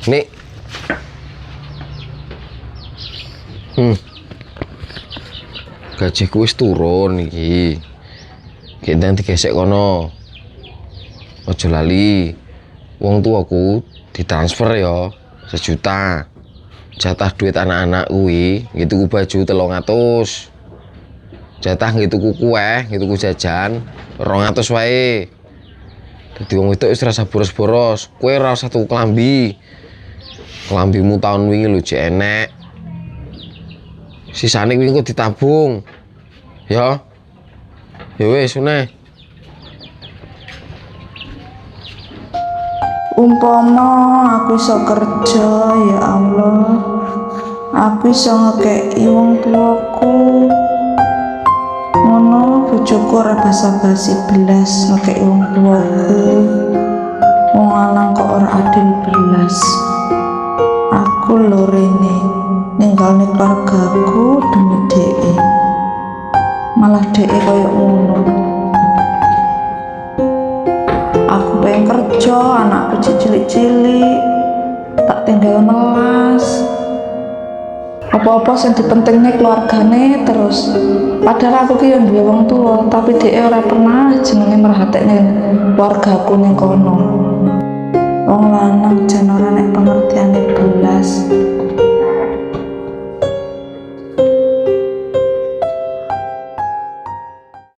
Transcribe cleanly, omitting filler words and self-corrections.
Nik. Gajiku wis turun iki. Ki ndang digesek kono. Aja lali. Wong tuaku ditransfer ya 1 juta. Jatah duit anak-anak kuwi nggih tuku baju 300. Jatah nggih tuku kue, nggih tuku jajan 200 wae. Dadi wong wedok wis rasa boros-boros. Kowe ora usah tuku klambi. Klambimu tahun wingi lho jek enek. Sisane kuwi engko ditabung. Ya. Ya wis meneh. Umpama aku iso kerja, ya Allah, aku iso ngekei wong tuaku. Ngono bojoku ora basa-basi belas ngekei wong tuaku. Wong lanang kok ora adil belas. Aku lho rene ninggalne keluargaku demi dhek. Malah dhek koyo ngono. Aku pengen kerja, anakku cilik-cilik tak tinggal melas. Apa-apa sing dipentingne keluargane terus. Padahal aku ki yo duwe wong tuwa, tapi dhek ora pernah jenenge merhatekne keluargaku ning kono. Wong lanang jan ora nek pengertiane belas.